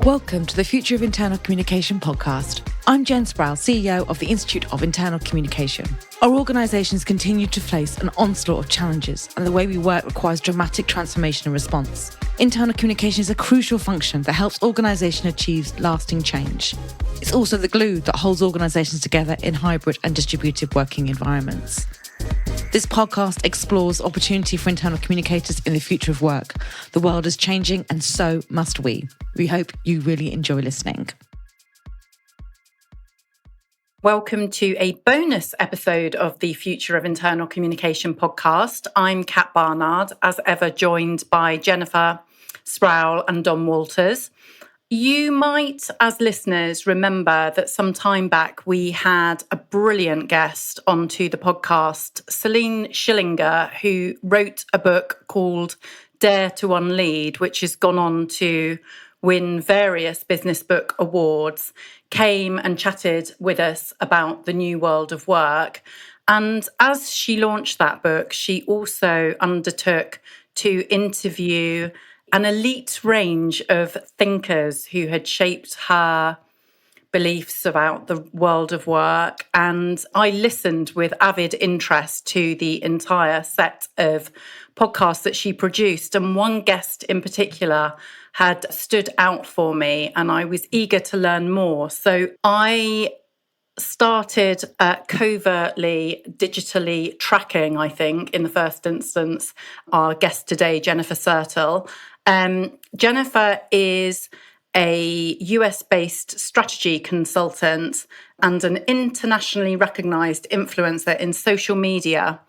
Welcome to the Future of Internal Communication podcast. I'm Jen Sertl, CEO of the Institute of Internal Communication. Our organisations continue to face an onslaught of challenges, and the way we work requires dramatic transformation and response. Internal communication is a crucial function that helps organisations achieve lasting change. It's also the glue that holds organisations together in hybrid and distributed working environments. This podcast explores opportunity for internal communicators in the future of work. The world is changing, and so must we. We hope you really enjoy listening. Welcome to a bonus episode of the Future of Internal Communication podcast. I'm Kat Barnard, as ever joined by Jennifer Sertl and Dom Walters. You might, as listeners, remember that some time back we had a brilliant guest onto the podcast, Celine Schillinger, who wrote a book called Dare to Unlead, which has gone on to win various business book awards, came and chatted with us about the new world of work. And as she launched that book, she also undertook to interview an elite range of thinkers who had shaped her beliefs about the world of work. And I listened with avid interest to the entire set of podcasts that she produced. And one guest in particular had stood out for me, and I was eager to learn more. So I started covertly, digitally tracking, I think, in the first instance, our guest today, Jennifer Sertl. Jennifer is a US-based strategy consultant and an internationally recognized influencer in social media.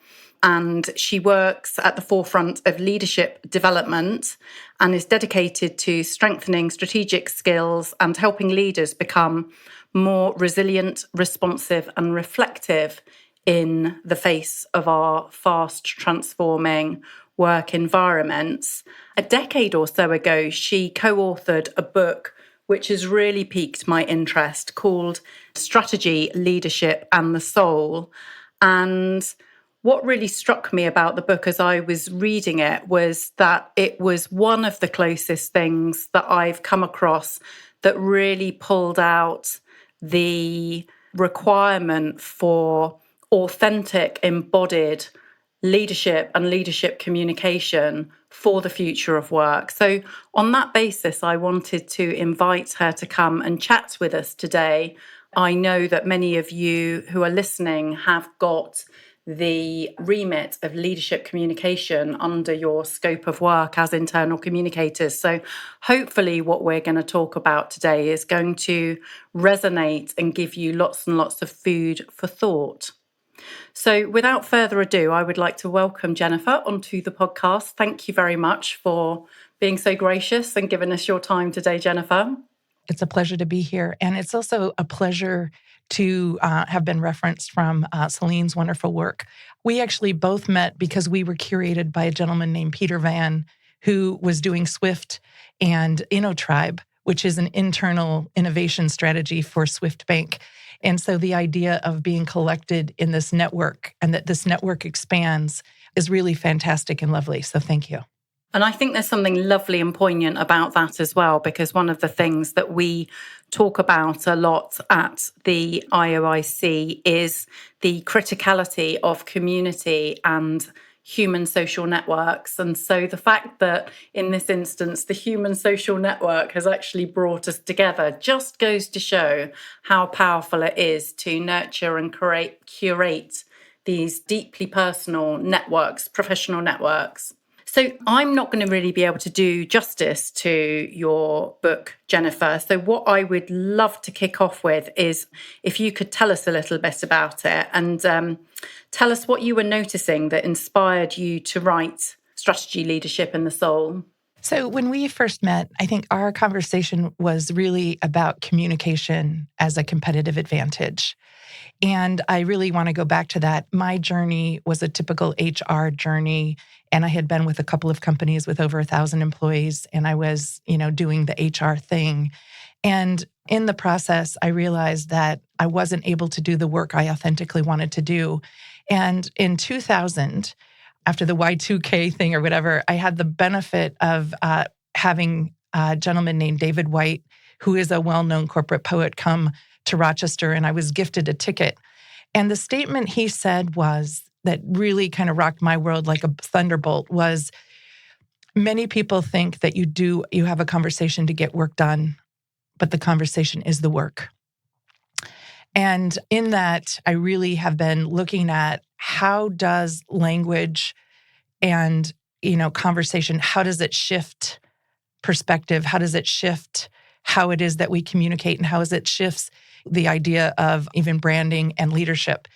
And she works at the forefront of leadership development and is dedicated to strengthening strategic skills and helping leaders become more resilient, responsive, and reflective in the face of our fast transforming work environments. A decade or so ago, she co-authored a book which has really piqued my interest called Strategy, Leadership, and the Soul. And what really struck me about the book as I was reading it was that it was one of the closest things that I've come across that really pulled out the requirement for authentic, embodied leadership and leadership communication for the future of work. So on that basis, I wanted to invite her to come and chat with us today. I know that many of you who are listening have got the remit of leadership communication under your scope of work as internal communicators. So hopefully what we're going to talk about today is going to resonate and give you lots and lots of food for thought. So without further ado, I would like to welcome Jennifer onto the podcast. Thank you very much for being so gracious and giving us your time today, Jennifer. It's a pleasure to be here. And it's also a pleasure to have been referenced from Celine's wonderful work. We actually both met because we were curated by a gentleman named Peter Van, who was doing Swift and InnoTribe, which is an internal innovation strategy for Swift Bank. And so the idea of being collected in this network and that this network expands is really fantastic and lovely. So thank you. And I think there's something lovely and poignant about that as well, because one of the things that we talk about a lot at the IOIC is the criticality of community and human social networks. And so the fact that in this instance, the human social network has actually brought us together just goes to show how powerful it is to nurture and curate these deeply personal networks, professional networks. So I'm not going to really be able to do justice to your book, Jennifer. So what I would love to kick off with is if you could tell us a little bit about it and tell us what you were noticing that inspired you to write Strategy, Leadership, and the Soul. So when we first met, I think our conversation was really about communication as a competitive advantage. And I really want to go back to that. My journey was a typical HR journey, and I had been with a couple of companies with over 1,000 employees, and I was, doing the HR thing. And in the process, I realized that I wasn't able to do the work I authentically wanted to do. And in 2000, after the Y2K thing or whatever, I had the benefit of having a gentleman named David White who is a well-known corporate poet, come to Rochester, and I was gifted a ticket. And the statement he said was that really kind of rocked my world like a thunderbolt was, many people think that you have a conversation to get work done, but the conversation is the work. And in that, I really have been looking at how does language and, conversation, how does it shift perspective? How does it shift how it is that we communicate, and how it shifts the idea of even branding and leadership?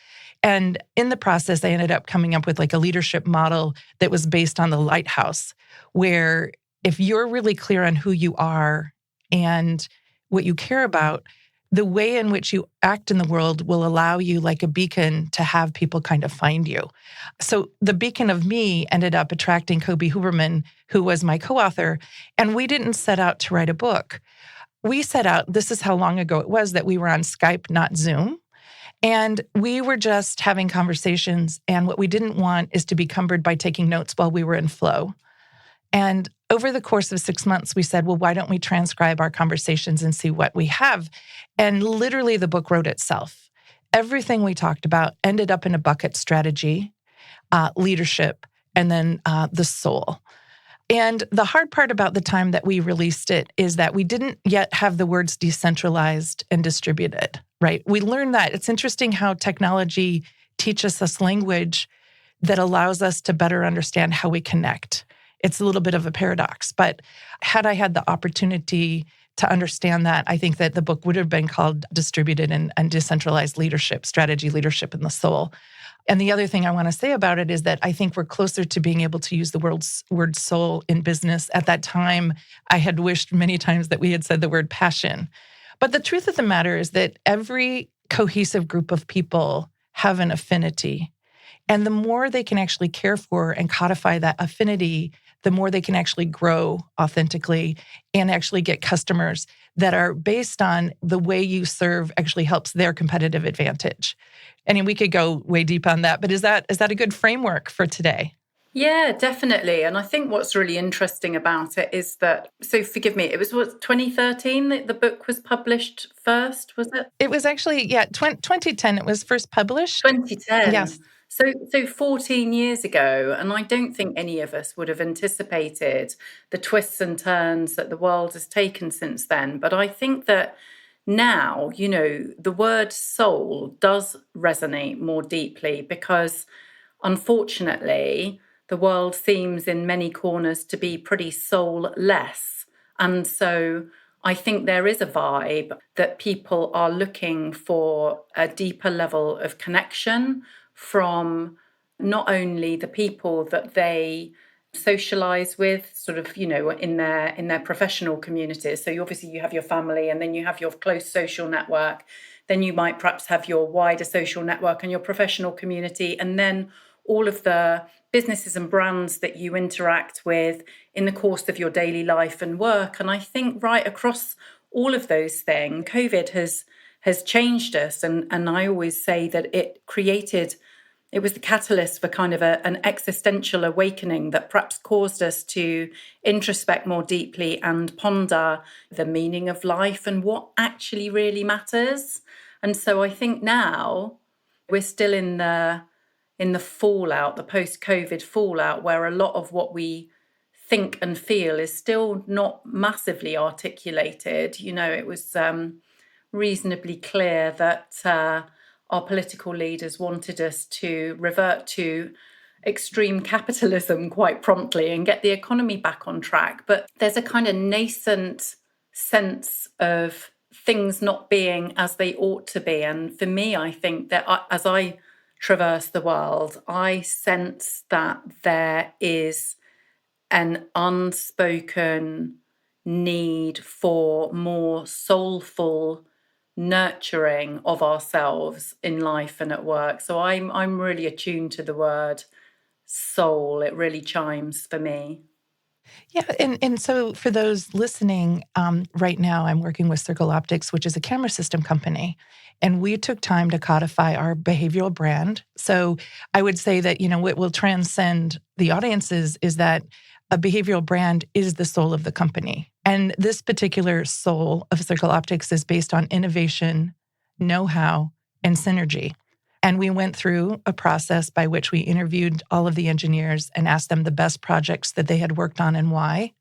And in the process, I ended up coming up with like a leadership model that was based on the lighthouse, where if you're really clear on who you are and what you care about, the way in which you act in the world will allow you, like a beacon, to have people kind of find you. So the beacon of me ended up attracting Kobe Huberman, who was my co-author, and we didn't set out to write a book. We set out, this is how long ago it was that we were on Skype, not Zoom. And we were just having conversations. And what we didn't want is to be cumbered by taking notes while we were in flow. And over the course of 6 months, we said, well, why don't we transcribe our conversations and see what we have? And literally the book wrote itself. Everything we talked about ended up in a bucket: strategy, leadership, and then the soul. And the hard part about the time that we released it is that we didn't yet have the words decentralized and distributed, right? We learned that. It's interesting how technology teaches us language that allows us to better understand how we connect. It's a little bit of a paradox, but had I had the opportunity to understand that, I think that the book would have been called Distributed and Decentralized Leadership, Strategy, Leadership, and the Soul. And the other thing I want to say about it is that I think we're closer to being able to use the word soul in business. At that time, I had wished many times that we had said the word passion. But the truth of the matter is that every cohesive group of people have an affinity. And the more they can actually care for and codify that affinity, the more they can actually grow authentically and actually get customers that are based on the way you serve actually helps their competitive advantage. I mean, we could go way deep on that, but is that a good framework for today? Yeah, definitely. And I think what's really interesting about it is that, so forgive me, it was 2013 that the book was published first, was it? It was actually, 2010 it was first published. 2010. Yes. So 14 years ago, and I don't think any of us would have anticipated the twists and turns that the world has taken since then. But I think that now, the word soul does resonate more deeply because, unfortunately, the world seems in many corners to be pretty soulless. And so I think there is a vibe that people are looking for a deeper level of connection from not only the people that they socialize with, sort of, in their professional communities. So obviously you have your family, and then you have your close social network. Then you might perhaps have your wider social network and your professional community, and then all of the businesses and brands that you interact with in the course of your daily life and work. And I think right across all of those things, COVID has changed us. And I always say that it was the catalyst for kind of an existential awakening that perhaps caused us to introspect more deeply and ponder the meaning of life and what actually really matters. And so I think now we're still in the fallout, the post-COVID fallout, where a lot of what we think and feel is still not massively articulated. It was reasonably clear that our political leaders wanted us to revert to extreme capitalism quite promptly and get the economy back on track. But there's a kind of nascent sense of things not being as they ought to be. And for me, I think that as I traverse the world, I sense that there is an unspoken need for more soulful nurturing of ourselves in life and at work. So I'm really attuned to the word soul. It really chimes for me. Yeah, and so for those listening, right now I'm working with Circle Optics, which is a camera system company, and we took time to codify our behavioral brand. So I would say that, what will transcend the audiences is that a behavioral brand is the soul of the company. And this particular soul of Circle Optics is based on innovation, know-how, and synergy. And we went through a process by which we interviewed all of the engineers and asked them the best projects that they had worked on and why.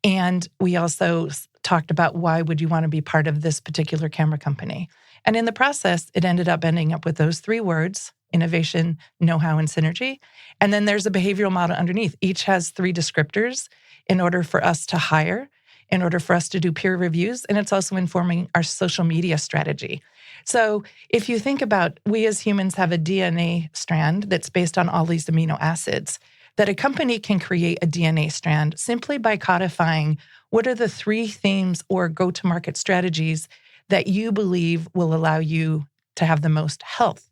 And we also talked about why would you want to be part of this particular camera company. And in the process, it ended up ending up with those three words: innovation, know-how, and synergy. And then there's a behavioral model underneath. Each has three descriptors in order for us to hire, in order for us to do peer reviews, and it's also informing our social media strategy. So if you think about, we as humans have a DNA strand that's based on all these amino acids, that a company can create a DNA strand simply by codifying what are the three themes or go-to-market strategies that you believe will allow you to have the most health.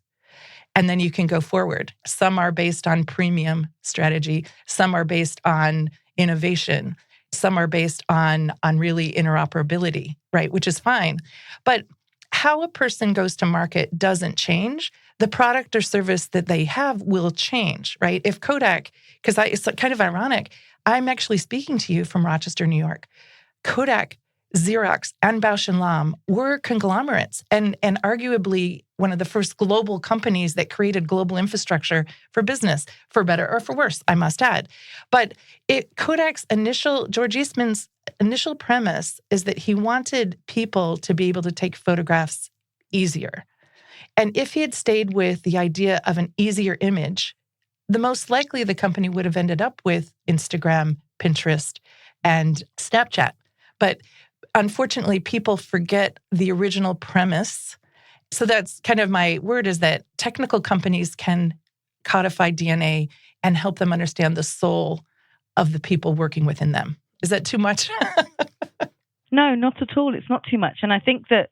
And then you can go forward. Some are based on premium strategy. Some are based on innovation. Some are based on really interoperability, right? Which is fine. But how a person goes to market doesn't change. The product or service that they have will change, right? If Kodak, because it's kind of ironic, I'm actually speaking to you from Rochester, New York. Kodak, Xerox, and Bausch & Lomb were conglomerates and arguably one of the first global companies that created global infrastructure for business, for better or for worse, I must add. But George Eastman's initial premise is that he wanted people to be able to take photographs easier. And if he had stayed with the idea of an easier image, the most likely the company would have ended up with Instagram, Pinterest, and Snapchat. But unfortunately, people forget the original premise. So that's kind of my word, is that technical companies can codify DNA and help them understand the soul of the people working within them. Is that too much? No, not at all. It's not too much. And I think that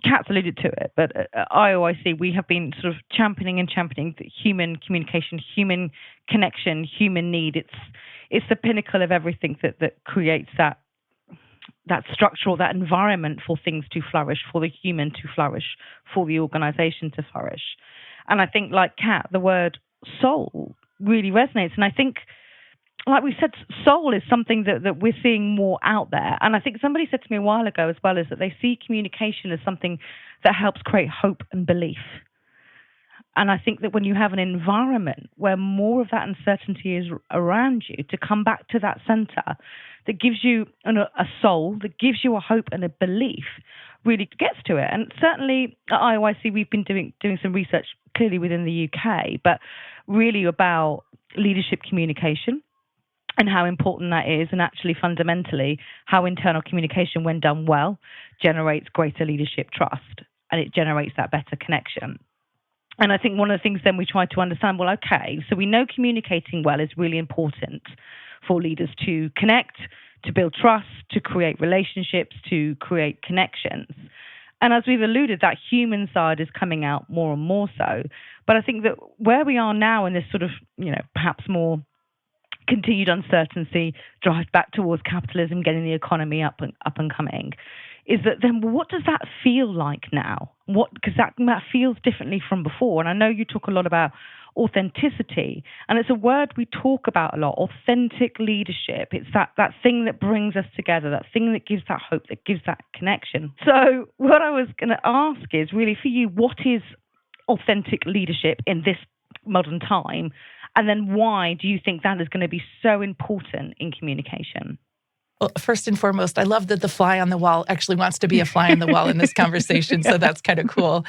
Kat's alluded to it, but at IOIC, we have been sort of championing the human communication, human connection, human need. It's the pinnacle of everything that creates that structural, that environment for things to flourish, for the human to flourish, for the organization to flourish. And I think, like Kat, the word soul really resonates. And I think, like we said, soul is something that we're seeing more out there. And I think somebody said to me a while ago as well, is that they see communication as something that helps create hope and belief. And I think that when you have an environment where more of that uncertainty is around you, to come back to that center that gives you a soul, that gives you a hope and a belief, really gets to it. And certainly at IOIC, we've been doing some research clearly within the UK, but really about leadership communication and how important that is, and actually fundamentally how internal communication, when done well, generates greater leadership trust, and it generates that better connection. And I think one of the things then we try to understand, well, okay, so we know communicating well is really important for leaders to connect, to build trust, to create relationships, to create connections. And as we've alluded, that human side is coming out more and more so. But I think that where we are now in this sort of, perhaps more continued uncertainty, drive back towards capitalism, getting the economy up and coming, is that then what does that feel like now? Because that feels differently from before. And I know you talk a lot about authenticity, and it's a word we talk about a lot, authentic leadership. It's that thing that brings us together, that thing that gives that hope, that gives that connection. So what I was going to ask is really for you, what is authentic leadership in this modern time? And then why do you think that is going to be so important in communication? Well, first and foremost, I love that the fly on the wall actually wants to be a fly on the wall in this conversation. So that's kind of cool.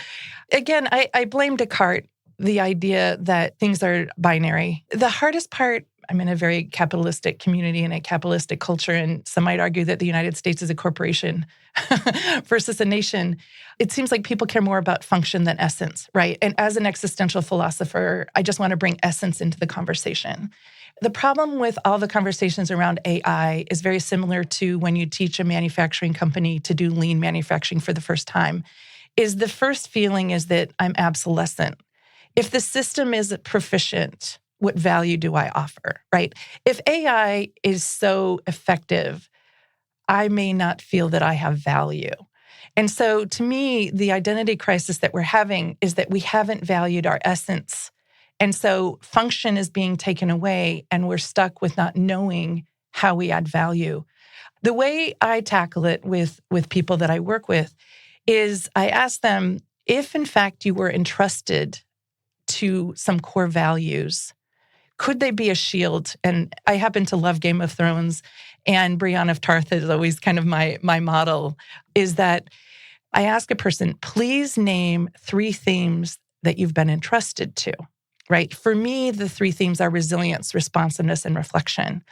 Again, I blame Descartes, the idea that things are binary. The hardest part, I'm in a very capitalistic community and a capitalistic culture, and some might argue that the United States is a corporation versus a nation. It seems like people care more about function than essence, right? And as an existential philosopher, I just want to bring essence into the conversation. The problem with all the conversations around AI is very similar to when you teach a manufacturing company to do lean manufacturing for the first time, is the first feeling is that I'm obsolescent. If the system is proficient, what value do I offer, right? If AI is so effective, I may not feel that I have value. And so to me, the identity crisis that we're having is that we haven't valued our essence. And so function is being taken away and we're stuck with not knowing how we add value. The way I tackle it with people that I work with is I ask them, if in fact you were entrusted to some core values, could they be a shield? And I happen to love Game of Thrones, and Brienne of Tarth is always kind of my model, is that I ask a person, please name 3 themes that you've been entrusted to, right? For me, the 3 themes are resilience, responsiveness, and reflection.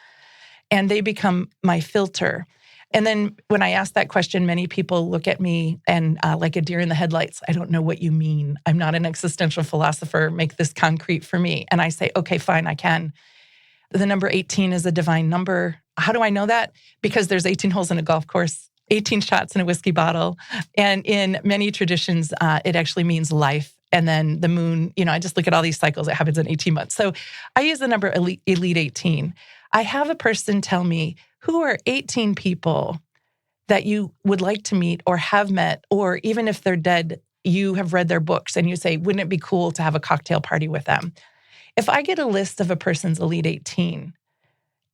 And they become my filter. And then when I ask that question, many people look at me and like a deer in the headlights. I don't know what you mean. I'm not an existential philosopher. Make this concrete for me. And I say, okay, fine, I can. The number 18 is a divine number. How do I know that? Because there's 18 holes in a golf course, 18 shots in a whiskey bottle. And in many traditions, it actually means life. And then the moon, I just look at all these cycles. It happens in 18 months. So I use the number elite 18. I have a person tell me, who are 18 people that you would like to meet or have met, or even if they're dead, you have read their books and you say, wouldn't it be cool to have a cocktail party with them? If I get a list of a person's elite 18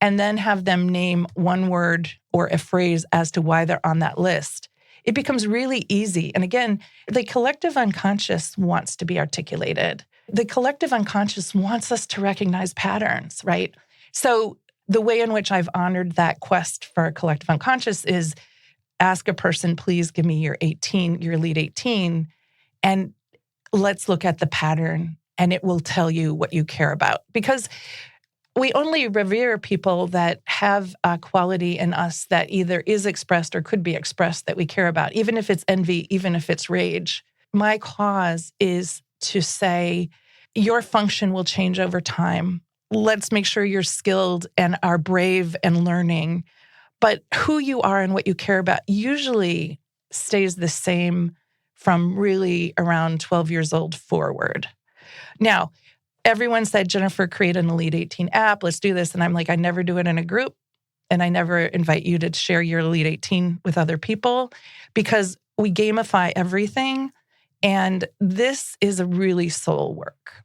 and then have them name one word or a phrase as to why they're on that list, it becomes really easy. And again, the collective unconscious wants to be articulated. The collective unconscious wants us to recognize patterns, right? So the way in which I've honored that quest for collective unconscious is ask a person, please give me your lead 18, and let's look at the pattern, and it will tell you what you care about. Because we only revere people that have a quality in us that either is expressed or could be expressed that we care about, even if it's envy, even if it's rage. My cause is to say, your function will change over time. Let's make sure you're skilled and are brave and learning. But who you are and what you care about usually stays the same from really around 12 years old forward. Now, everyone said, Jennifer, create an Elite 18 app. Let's do this. And I'm like, I never do it in a group. And I never invite you to share your Elite 18 with other people because we gamify everything. And this is a really soul work.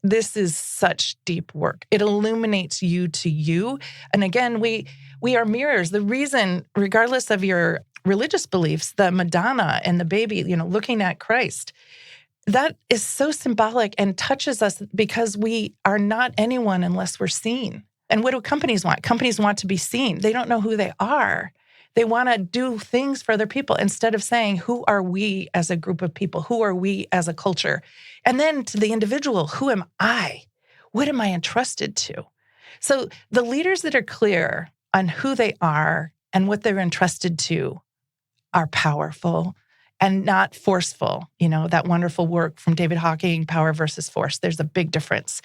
This is such deep work. It illuminates you to you. And again, we are mirrors. The reason, regardless of your religious beliefs, the Madonna and the baby, looking at Christ, that is so symbolic and touches us because we are not anyone unless we're seen. And what do companies want? Companies want to be seen. They don't know who they are. They want to do things for other people instead of saying, who are we as a group of people? Who are we as a culture? And then to the individual, who am I? What am I entrusted to? So the leaders that are clear on who they are and what they're entrusted to are powerful and not forceful. That wonderful work from David Hawking, Power versus Force. There's a big difference.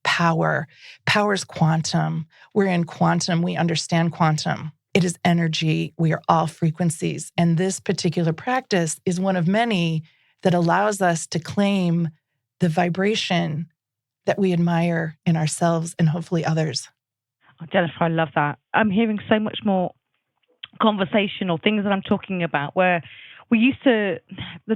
Power is quantum. We're in quantum. We understand quantum. It is energy. We are all frequencies. And this particular practice is one of many that allows us to claim the vibration that we admire in ourselves and hopefully others. Oh, Jennifer, I love that. I'm hearing so much more conversation or things that I'm talking about where the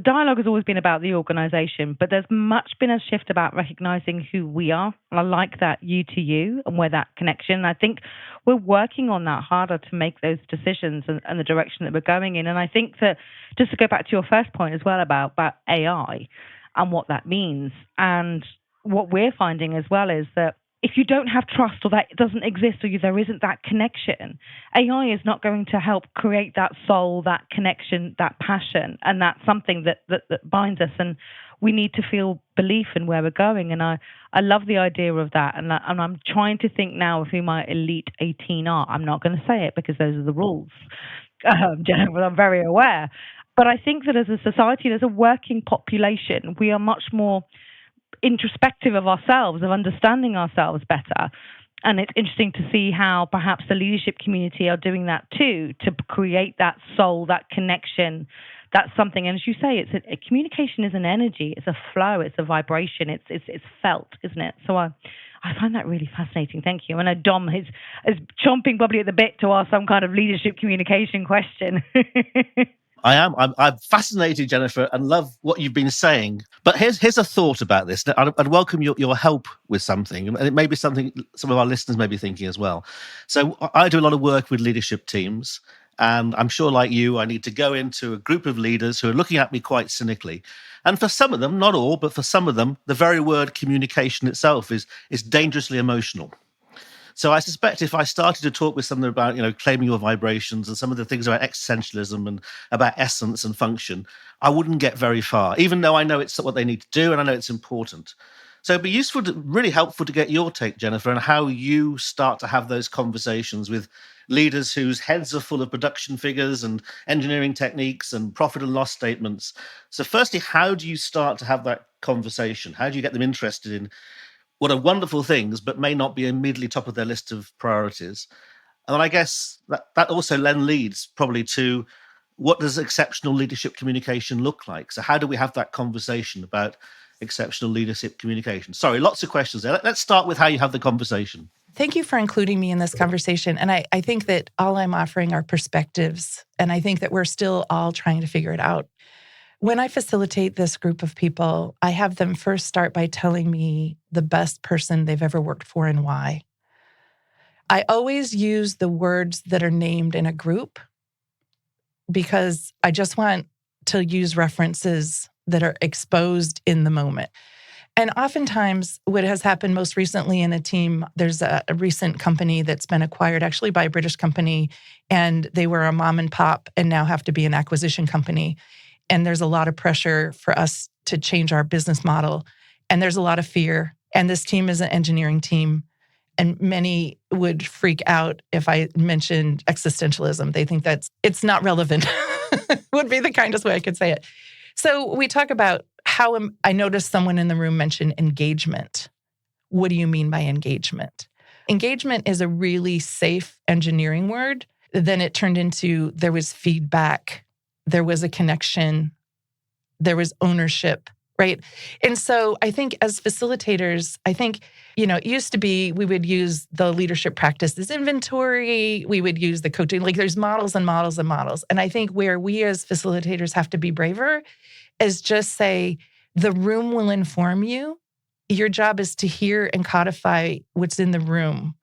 dialogue has always been about the organization, but there's much been a shift about recognizing who we are. And I like that you to you and where that connection. I think we're working on that harder to make those decisions and the direction that we're going in. And I think that just to go back to your first point as well about AI and what that means. And what we're finding as well is that if you don't have trust or that doesn't exist or there isn't that connection, AI is not going to help create that soul, that connection, that passion. And that's something that binds us. And we need to feel belief in where we're going. And I love the idea of that. And I'm trying to think now of who my elite 18 are. I'm not going to say it because those are the rules. Jennifer, I'm very aware. But I think that as a society, as a working population, we are much more introspective of ourselves, of understanding ourselves better. And it's interesting to see how perhaps the leadership community are doing that too, to create that soul, that connection. That's something, and as you say, communication is an energy, it's a flow, it's a vibration, it's felt, isn't it? So I I find that really fascinating. Thank you. I know Dom is chomping probably at the bit to ask some kind of leadership communication question. I am. I'm fascinated, Jennifer, and love what you've been saying. But here's a thought about this. I'd welcome your help with something, and it may be something some of our listeners may be thinking as well. So I do a lot of work with leadership teams, and I'm sure, like you, I need to go into a group of leaders who are looking at me quite cynically. And for some of them, not all, but for some of them, the very word communication itself is dangerously emotional. So I suspect if I started to talk with someone about, claiming your vibrations and some of the things about existentialism and about essence and function, I wouldn't get very far, even though I know it's what they need to do and I know it's important. So it'd be really helpful to get your take, Jennifer, on how you start to have those conversations with leaders whose heads are full of production figures and engineering techniques and profit and loss statements. So firstly, how do you start to have that conversation? How do you get them interested in what are wonderful things, but may not be immediately top of their list of priorities? And then I guess that also then leads probably to, what does exceptional leadership communication look like? So how do we have that conversation about exceptional leadership communication? Sorry, lots of questions there. Let's start with how you have the conversation. Thank you for including me in this conversation. And I think that all I'm offering are perspectives. And I think that we're still all trying to figure it out. When I facilitate this group of people, I have them first start by telling me the best person they've ever worked for and why. I always use the words that are named in a group because I just want to use references that are exposed in the moment. And oftentimes, what has happened most recently in a team, there's a recent company that's been acquired actually by a British company, and they were a mom and pop and now have to be an acquisition company. And there's a lot of pressure for us to change our business model. And there's a lot of fear. And this team is an engineering team. And many would freak out if I mentioned existentialism. They think it's not relevant, would be the kindest way I could say it. So we talk about I noticed someone in the room mention engagement. What do you mean by engagement? Engagement is a really safe engineering word. Then it turned into there was feedback. There was a connection, there was ownership, right? And so I think as facilitators, it used to be we would use the leadership practices inventory, we would use the coaching, like there's models and models and models. And I think where we as facilitators have to be braver is just say, the room will inform you. Your job is to hear and codify what's in the room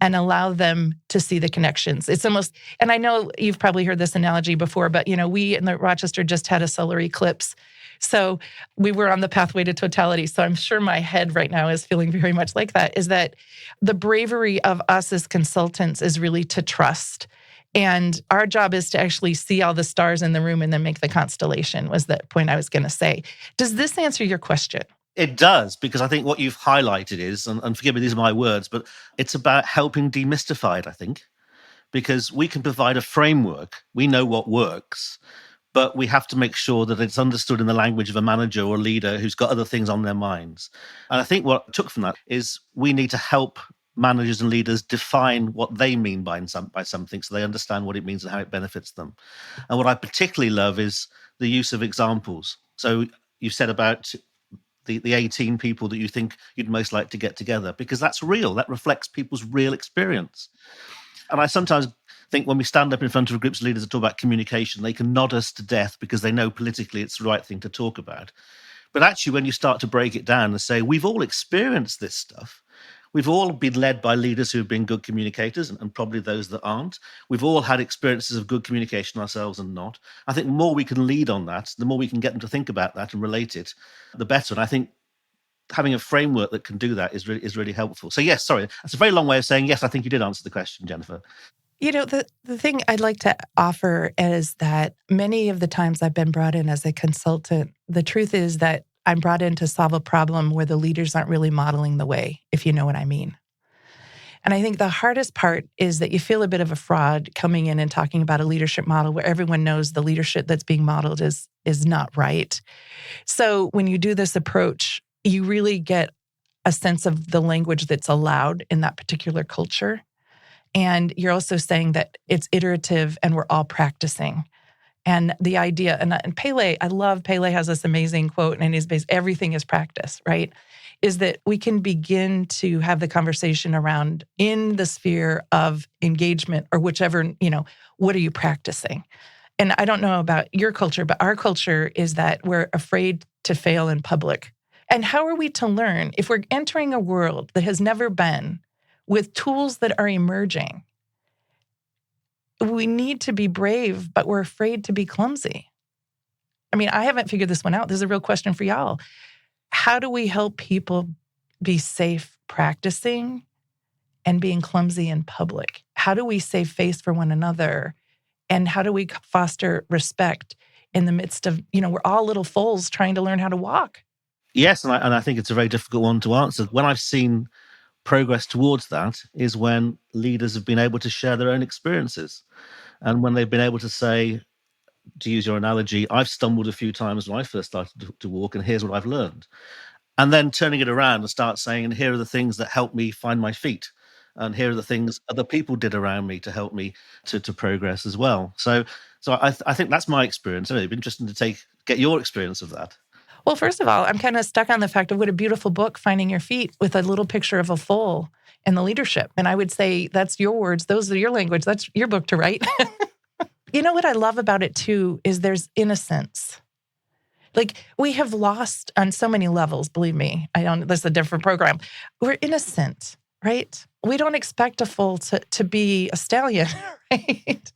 and allow them to see the connections. It's almost, and I know you've probably heard this analogy before, but we in Rochester just had a solar eclipse. So we were on the pathway to totality. So I'm sure my head right now is feeling very much like that, is that the bravery of us as consultants is really to trust. And our job is to actually see all the stars in the room and then make the constellation, was the point I was going to say. Does this answer your question? It does, because I think what you've highlighted is, and forgive me, these are my words, but it's about helping demystify it, I think, because we can provide a framework. We know what works, but we have to make sure that it's understood in the language of a manager or a leader who's got other things on their minds. And I think what I took from that is we need to help managers and leaders define what they mean by something so they understand what it means and how it benefits them. And what I particularly love is the use of examples. So you said about the 18 people that you think you'd most like to get together, because that's real. That reflects people's real experience. And I sometimes think when we stand up in front of groups of leaders and talk about communication, they can nod us to death because they know politically it's the right thing to talk about. But actually, when you start to break it down and say, we've all experienced this stuff. We've all been led by leaders who have been good communicators and probably those that aren't. We've all had experiences of good communication ourselves and not. I think the more we can lead on that, the more we can get them to think about that and relate it, the better. And I think having a framework that can do that is really helpful. So yes, sorry, that's a very long way of saying, yes, I think you did answer the question, Jennifer. The thing I'd like to offer is that many of the times I've been brought in as a consultant, the truth is that I'm brought in to solve a problem where the leaders aren't really modeling the way, if you know what I mean. And I think the hardest part is that you feel a bit of a fraud coming in and talking about a leadership model where everyone knows the leadership that's being modeled is not right. So when you do this approach, you really get a sense of the language that's allowed in that particular culture. And you're also saying that it's iterative and we're all practicing. And the idea, and Pele, I love Pele has this amazing quote, and his base, everything is practice, right? is that we can begin to have the conversation around in the sphere of engagement or whichever, what are you practicing? And I don't know about your culture, but our culture is that we're afraid to fail in public. And how are we to learn if we're entering a world that has never been with tools that are emerging? We need to be brave, but we're afraid to be clumsy. I mean, I haven't figured this one out. This is a real question for y'all. How do we help people be safe practicing and being clumsy in public? How do we save face for one another? And how do we foster respect in the midst of, we're all little foals trying to learn how to walk? Yes, and I think it's a very difficult one to answer. When I've seen progress towards that is when leaders have been able to share their own experiences. And when they've been able to say, to use your analogy, I've stumbled a few times when I first started to walk, and here's what I've learned. And then turning it around and start saying, and here are the things that helped me find my feet. And here are the things other people did around me to help me to progress as well. So I think that's my experience. It'd be interesting to get your experience of that. Well, first of all, I'm kind of stuck on the fact of what a beautiful book, Finding Your Feet, with a little picture of a foal in the leadership. And I would say that's your words. Those are your language. That's your book to write. You know what I love about it, too, is there's innocence. Like, we have lost on so many levels, believe me. This is a different program. We're innocent, right? We don't expect a foal to be a stallion, right?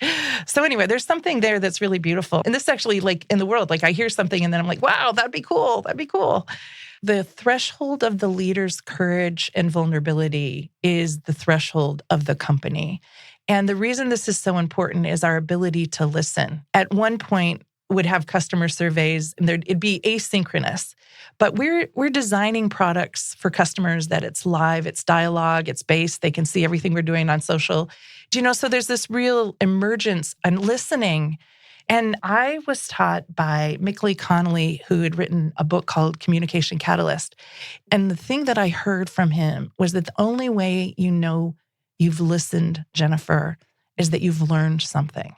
So anyway, there's something there that's really beautiful. And this actually, like in the world, like I hear something and then I'm like, wow, that'd be cool. That'd be cool. The threshold of the leader's courage and vulnerability is the threshold of the company. And the reason this is so important is our ability to listen. At one point, would have customer surveys, and it'd be asynchronous. But we're designing products for customers that it's live, it's dialogue, it's based. They can see everything we're doing on social. So there's this real emergence and listening. And I was taught by Mickley Connolly, who had written a book called Communication Catalyst. And the thing that I heard from him was that the only way you know you've listened, Jennifer, is that you've learned something.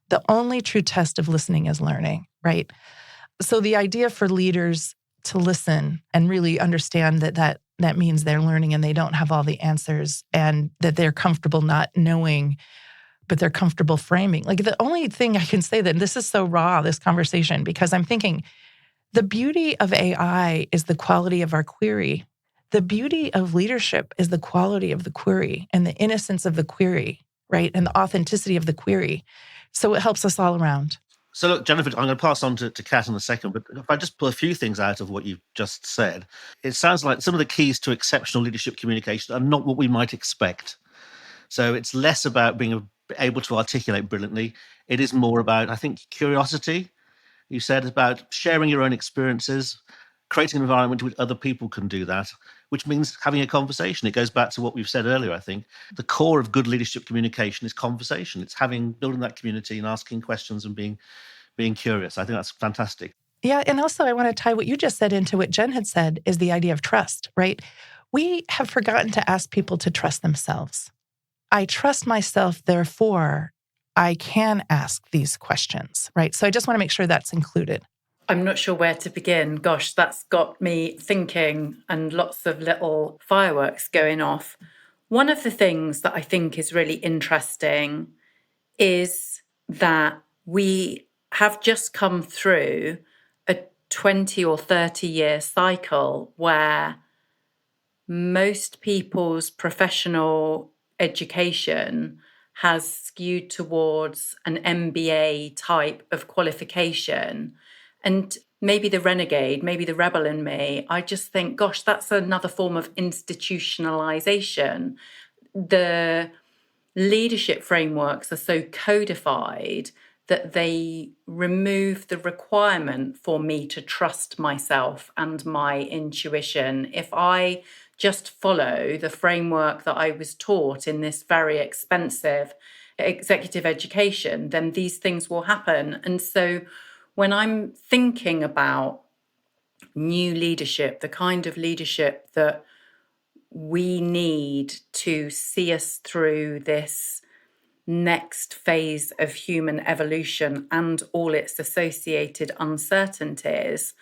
The only true test of listening is learning, right? So the idea for leaders to listen and really understand that means they're learning and they don't have all the answers and that they're comfortable not knowing, but they're comfortable framing. Like the only thing I can say that this is so raw, this conversation, because I'm thinking the beauty of AI is the quality of our query. The beauty of leadership is the quality of the query and the innocence of the query, right? And the authenticity of the query. So it helps us all around. So look, Jennifer, I'm going to pass on to Kat in a second, but if I just pull a few things out of what you've just said, it sounds like some of the keys to exceptional leadership communication are not what we might expect. So it's less about being able to articulate brilliantly. It is more about, I think, curiosity. You said about sharing your own experiences, creating an environment in which other people can do that, which means having a conversation. It goes back to what we've said earlier, I think. The core of good leadership communication is conversation. It's building that community and asking questions and being curious. I think that's fantastic. Yeah, and also I want to tie what you just said into what Jen had said is the idea of trust, right? We have forgotten to ask people to trust themselves. I trust myself, therefore, I can ask these questions, right? So I just want to make sure that's included. I'm not sure where to begin. Gosh, that's got me thinking and lots of little fireworks going off. One of the things that I think is really interesting is that we have just come through a 20 or 30 year cycle where most people's professional education has skewed towards an MBA type of qualification. And maybe the renegade, maybe the rebel in me, I just think, gosh, that's another form of institutionalization. The leadership frameworks are so codified that they remove the requirement for me to trust myself and my intuition. If I just follow the framework that I was taught in this very expensive executive education, then these things will happen. And so when I'm thinking about new leadership, the kind of leadership that we need to see us through this next phase of human evolution and all its associated uncertainties,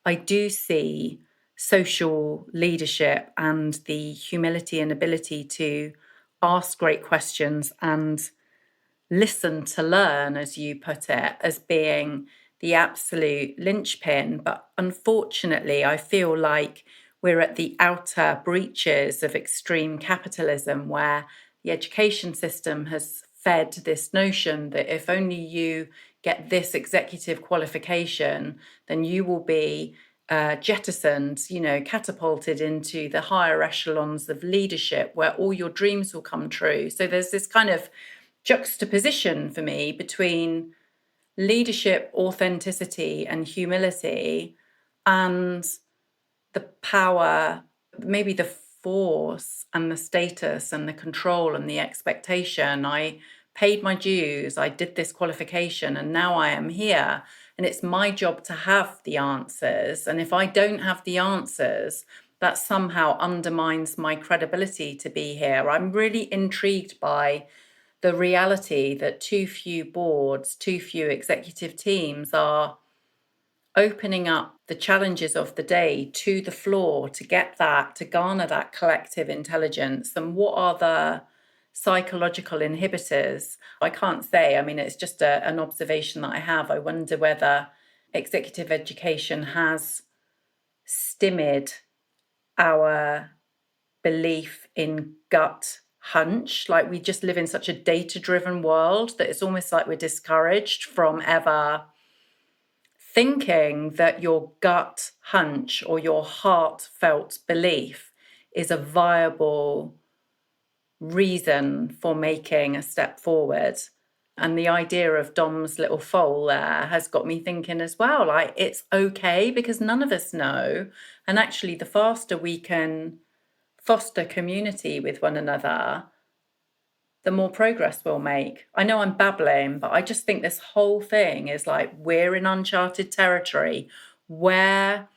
I do see social leadership and the humility and ability to ask great questions and listen to learn, as you put it, as being the absolute linchpin. But unfortunately, I feel like we're at the outer breaches of extreme capitalism, where the education system has fed this notion that if only you get this executive qualification, then you will be jettisoned, catapulted into the higher echelons of leadership where all your dreams will come true. So there's this kind of juxtaposition for me between leadership, authenticity, and humility, and the power, maybe the force and the status and the control and the expectation. I paid my dues, I did this qualification, and now I am here. And it's my job to have the answers. And if I don't have the answers, that somehow undermines my credibility to be here. I'm really intrigued by the reality that too few boards, too few executive teams are opening up the challenges of the day to the floor to get that, to garner that collective intelligence. And what are the psychological inhibitors? I can't say. I mean, it's just an observation that I have. I wonder whether executive education has stymied our belief in gut hunch. Like, we just live in such a data-driven world that it's almost like we're discouraged from ever thinking that your gut hunch or your heartfelt belief is a viable reason for making a step forward. And the idea of Dom's little foal there has got me thinking as well, like, it's okay because none of us know. And actually, the faster we can foster community with one another, the more progress we'll make. I know I'm babbling, but I just think this whole thing is like, we're in uncharted territory. Where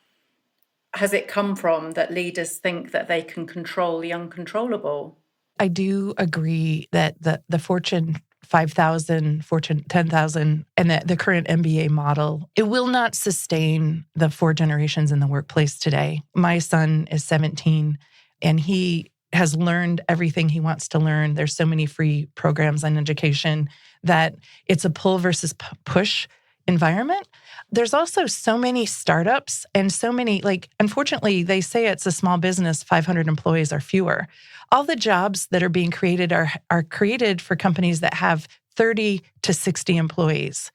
has it come from that leaders think that they can control the uncontrollable? I do agree that the Fortune 5,000, Fortune 10,000, and the current MBA model, it will not sustain the 4 generations in the workplace today. My son is 17, and he has learned everything he wants to learn. There's so many free programs on education that it's a pull versus push environment. There's also so many startups and so many, unfortunately, they say it's a small business, 500 employees or fewer. All the jobs that are being created are created for companies that have 30 to 60 employees.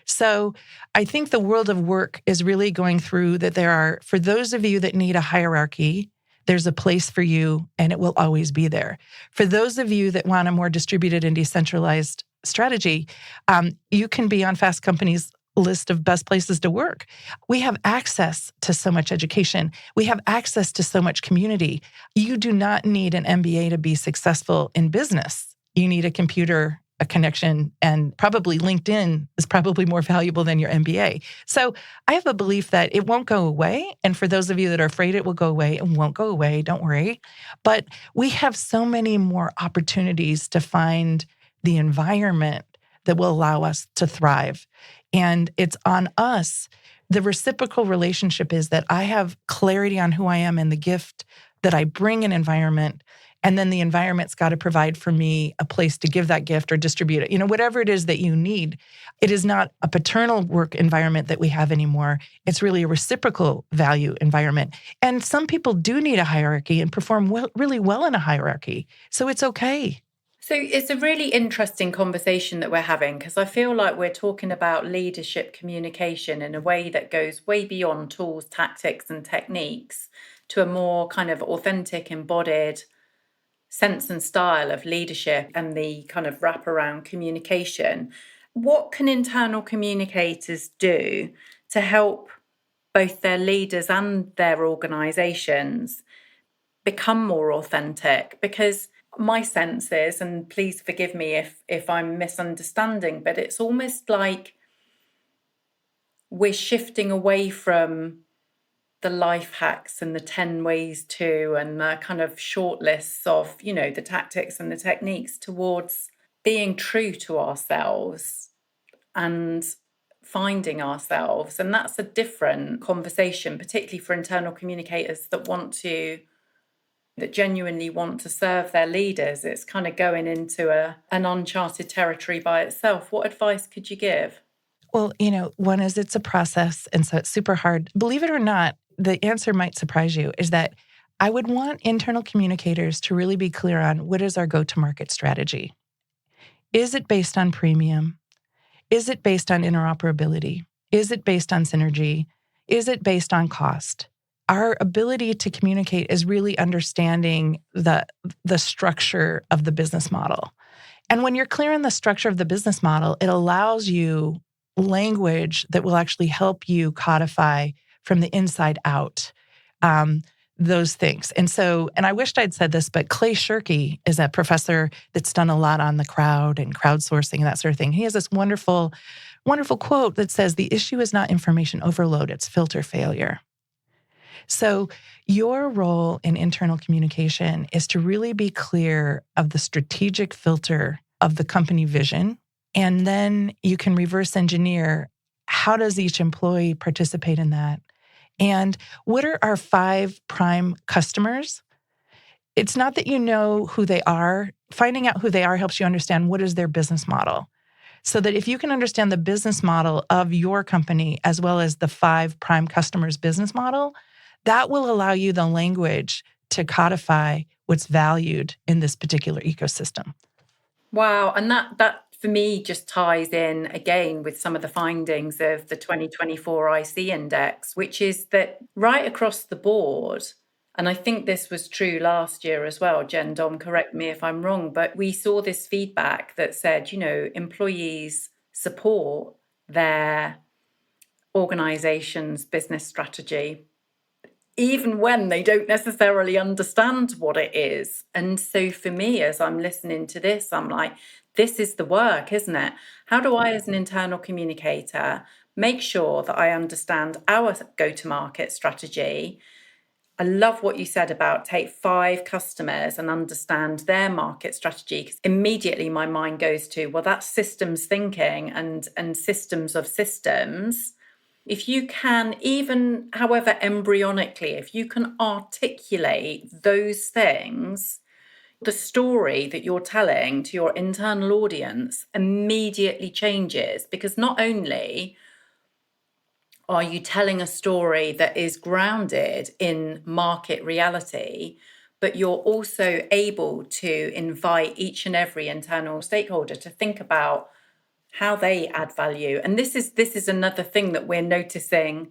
So I think the world of work is really going through that. There are, for those of you that need a hierarchy, there's a place for you and it will always be there. For those of you that want a more distributed and decentralized strategy, you can be on Fast Company's list of best places to work. We have access to so much education. We have access to so much community. You do not need an MBA to be successful in business. You need a computer, a connection, and probably LinkedIn is probably more valuable than your MBA. So I have a belief that it won't go away. And for those of you that are afraid it will go away, it won't go away, don't worry. But we have so many more opportunities to find the environment that will allow us to thrive. And it's on us. The reciprocal relationship is that I have clarity on who I am and the gift that I bring an environment. And then the environment's got to provide for me a place to give that gift or distribute it. Whatever it is that you need. It is not a paternal work environment that we have anymore. It's really a reciprocal value environment. And some people do need a hierarchy and perform really well in a hierarchy. So it's okay. So it's a really interesting conversation that we're having, because I feel like we're talking about leadership communication in a way that goes way beyond tools, tactics, and techniques to a more kind of authentic, embodied sense and style of leadership and the kind of wraparound communication. What can internal communicators do to help both their leaders and their organizations become more authentic? Because my sense is, and please forgive me if I'm misunderstanding, but it's almost like we're shifting away from the life hacks and the 10 ways to, and the kind of short lists of, the tactics and the techniques, towards being true to ourselves and finding ourselves. And that's a different conversation, particularly for internal communicators that genuinely want to serve their leaders. It's kind of going into an uncharted territory by itself. What advice could you give? Well, one is it's a process, and so it's super hard. Believe it or not, the answer might surprise you, is that I would want internal communicators to really be clear on what is our go-to-market strategy. Is it based on premium? Is it based on interoperability? Is it based on synergy? Is it based on cost? Our ability to communicate is really understanding the structure of the business model. And when you're clear on the structure of the business model, it allows you language that will actually help you codify from the inside out those things. And I wished I'd said this, but Clay Shirky is a professor that's done a lot on the crowd and crowdsourcing and that sort of thing. He has this wonderful, wonderful quote that says, "The issue is not information overload, it's filter failure." So your role in internal communication is to really be clear of the strategic filter of the company vision. And then you can reverse engineer, how does each employee participate in that? And what are our 5 prime customers? It's not that you know who they are. Finding out who they are helps you understand what is their business model. So that if you can understand the business model of your company as well as the 5 prime customers' business model, that will allow you the language to codify what's valued in this particular ecosystem. Wow. And that for me just ties in again with some of the findings of the 2024 IC Index, which is that right across the board, and I think this was true last year as well, Jen, Dom, correct me if I'm wrong, but we saw this feedback that said, employees support their organization's business strategy, even when they don't necessarily understand what it is. And so for me, as I'm listening to this, I'm like, this is the work, isn't it? How do I, as an internal communicator, make sure that I understand our go-to-market strategy? I love what you said about take 5 customers and understand their market strategy, because immediately my mind goes to, well, that's systems thinking and systems of systems. If you can, even however embryonically, if you can articulate those things, the story that you're telling to your internal audience immediately changes, because not only are you telling a story that is grounded in market reality, but you're also able to invite each and every internal stakeholder to think about how they add value. And this is another thing that we're noticing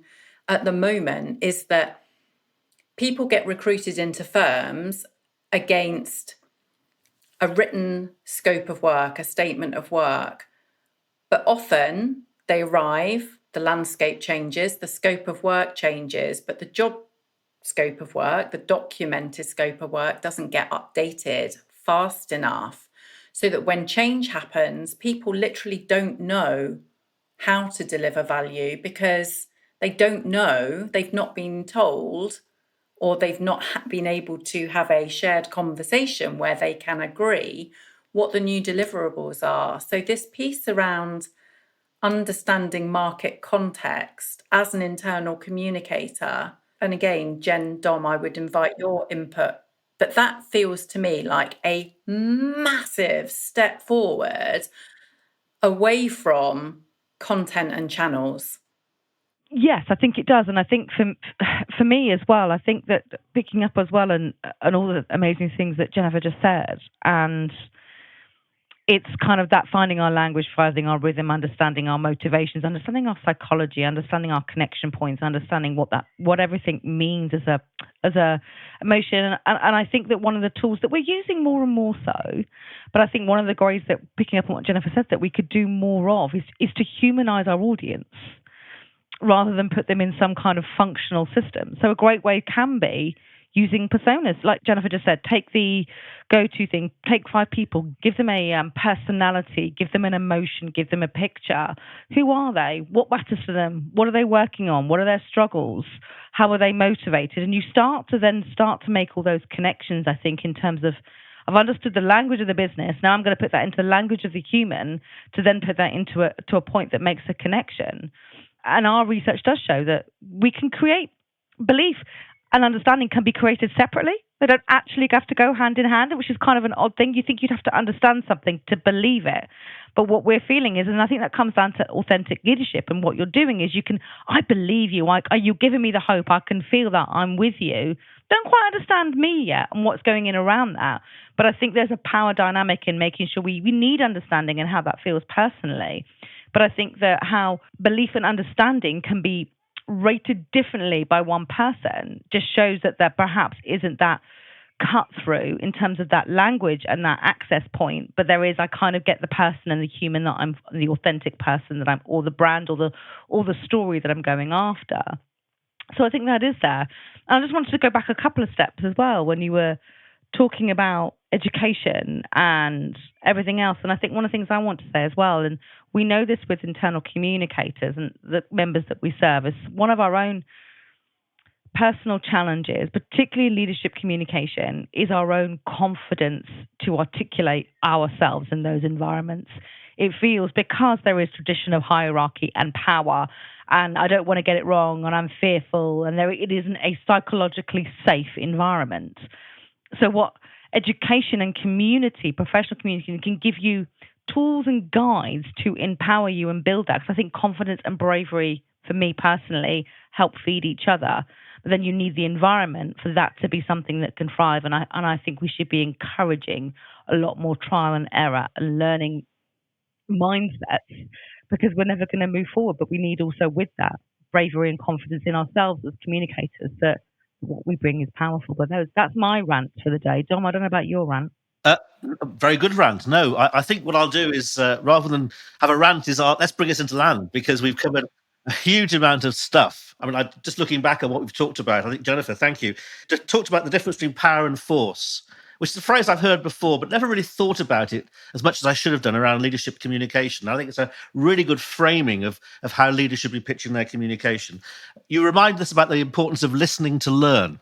at the moment, is that people get recruited into firms against a written scope of work, a statement of work. But often they arrive, the landscape changes, the scope of work changes, but the job scope of work, the documented scope of work, doesn't get updated fast enough, so that when change happens, people literally don't know how to deliver value, because they don't know, they've not been told, or they've not been able to have a shared conversation where they can agree what the new deliverables are. So this piece around understanding market context as an internal communicator, and again, Jen, Dom, I would invite your input, but that feels to me like a massive step forward away from content and channels. Yes, I think it does. And I think for me as well, I think that picking up as well and all the amazing things that Jennifer just said, and it's kind of that finding our language, finding our rhythm, understanding our motivations, understanding our psychology, understanding our connection points, understanding what everything means as a emotion. And I think that one of the tools that we're using more and more so, but I think one of the ways that, picking up on what Jennifer said, that we could do more of is to humanize our audience rather than put them in some kind of functional system. So a great way can be using personas, like Jennifer just said. Take the go-to thing, take 5 people, give them a personality, give them an emotion, give them a picture. Who are they? What matters to them? What are they working on? What are their struggles? How are they motivated? And you start to make all those connections, I think, in terms of I've understood the language of the business. Now I'm going to put that into the language of the human to then put that into to a point that makes a connection. And our research does show that we can create belief and understanding can be created separately. They don't actually have to go hand in hand, which is kind of an odd thing. You think you'd have to understand something to believe it. But what we're feeling is, and I think that comes down to authentic leadership, and what you're doing is I believe you. Are you giving me the hope? I can feel that I'm with you. Don't quite understand me yet and what's going in around that. But I think there's a power dynamic in making sure we need understanding and how that feels personally. But I think that how belief and understanding can be rated differently by one person just shows that there perhaps isn't that cut through in terms of that language and that access point. But there is, I kind of get the person and the human that I'm, the authentic person that I'm, or the brand or the story that I'm going after. So I think that is there. And I just wanted to go back a couple of steps as well when you were talking about education and everything else. And I think one of the things I want to say as well, and we know this with internal communicators and the members that we serve, is one of our own personal challenges, particularly leadership communication, is our own confidence to articulate ourselves in those environments. It feels, because there is tradition of hierarchy and power, and I don't want to get it wrong, and I'm fearful, and it isn't a psychologically safe environment. So what education and community, professional community, can give you tools and guides to empower you and build that. Because I think confidence and bravery, for me personally, help feed each other. But then you need the environment for that to be something that can thrive. And I think we should be encouraging a lot more trial and error and learning mindsets, because we're never going to move forward. But we need also, with that, bravery and confidence in ourselves as communicators, that what we bring is powerful. But that's my rant for the day. Dom, I don't know about your rant. Very good rant. No, I think what I'll do is, rather than have a rant, is let's bring us into land, because we've covered a huge amount of stuff. I mean, just looking back at what we've talked about, I think, Jennifer, thank you, just talked about the difference between power and force, which is a phrase I've heard before, but never really thought about it as much as I should have done around leadership communication. I think it's a really good framing of how leaders should be pitching their communication. You remind us about the importance of listening to learn,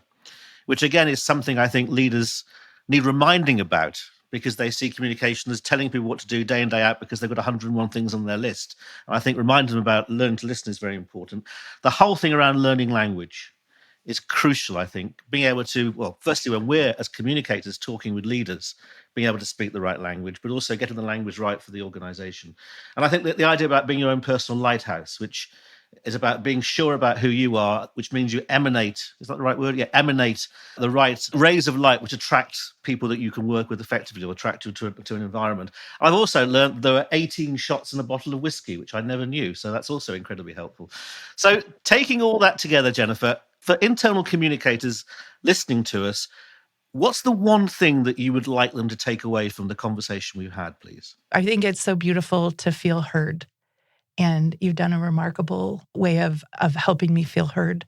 which again is something I think leaders need reminding about, because they see communication as telling people what to do day in, day out, because they've got 101 things on their list. And I think reminding them about learning to listen is very important. The whole thing around learning language is crucial, I think. Being able to, well, firstly, when we're, as communicators, talking with leaders, being able to speak the right language, but also getting the language right for the organization. And I think that the idea about being your own personal lighthouse, which is about being sure about who you are, which means you emanate, is that the right word? Yeah, emanate the right rays of light which attract people that you can work with effectively, or attract you to an environment. I've also learned there are 18 shots in a bottle of whiskey, which I never knew. So that's also incredibly helpful. So taking all that together, Jennifer, for internal communicators listening to us, what's the one thing that you would like them to take away from the conversation we've had, please? I think it's so beautiful to feel heard. And you've done a remarkable way of helping me feel heard.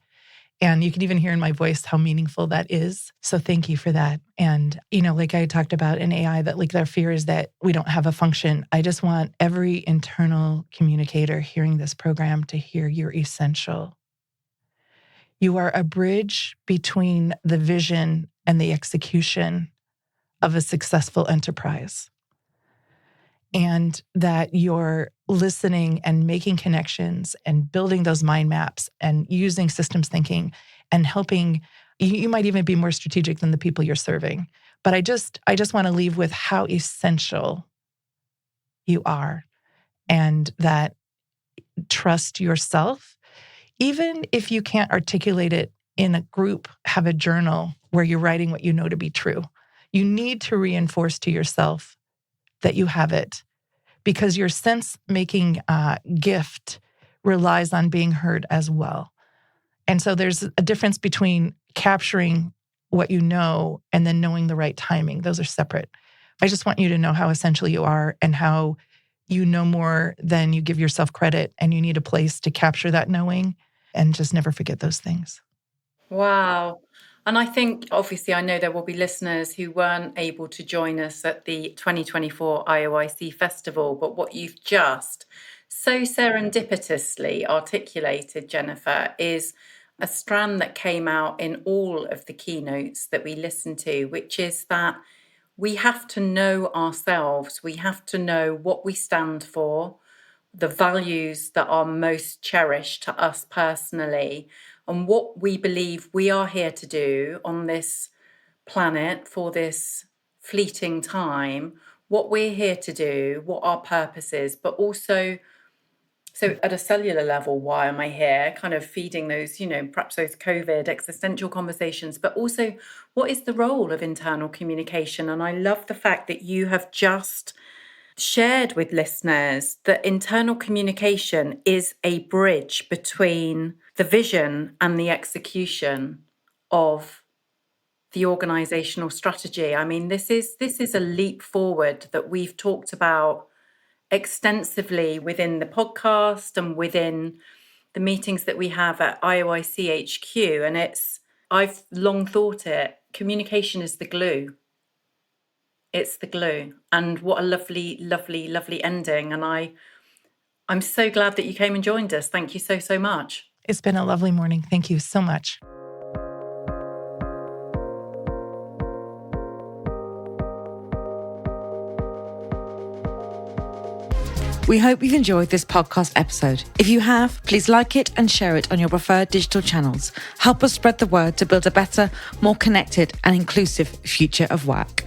And you can even hear in my voice how meaningful that is. So thank you for that. And, like I talked about in AI, that like their fear is that we don't have a function. I just want every internal communicator hearing this program to hear you're essential. You are a bridge between the vision and the execution of a successful enterprise. And that you're listening and making connections and building those mind maps and using systems thinking and helping. You might even be more strategic than the people you're serving. But I just want to leave with how essential you are, and that trust yourself. Even if you can't articulate it in a group, have a journal where you're writing what you know to be true. You need to reinforce to yourself that you have it, because your sense-making gift relies on being heard as well. And so there's a difference between capturing what you know and then knowing the right timing. Those are separate. I just want you to know how essential you are, and how you know more than you give yourself credit, and you need a place to capture that knowing, and just never forget those things. Wow. And I think, obviously, I know there will be listeners who weren't able to join us at the 2024 IOIC Festival, but what you've just so serendipitously articulated, Jennifer, is a strand that came out in all of the keynotes that we listened to, which is that we have to know ourselves. We have to know what we stand for, the values that are most cherished to us personally, and what we believe we are here to do on this planet for this fleeting time, what we're here to do, what our purpose is, but also, so at a cellular level, why am I here? Kind of feeding those, perhaps those COVID existential conversations, but also what is the role of internal communication? And I love the fact that you have just shared with listeners that internal communication is a bridge between the vision and the execution of the organizational strategy. I mean, this is a leap forward that we've talked about extensively within the podcast and within the meetings that we have at IOIC HQ. And I've long thought communication is the glue. It's the glue. And what a lovely, lovely, lovely ending. And I'm so glad that you came and joined us. Thank you so, so much. It's been a lovely morning. Thank you so much. We hope you've enjoyed this podcast episode. If you have, please like it and share it on your preferred digital channels. Help us spread the word to build a better, more connected and inclusive future of work.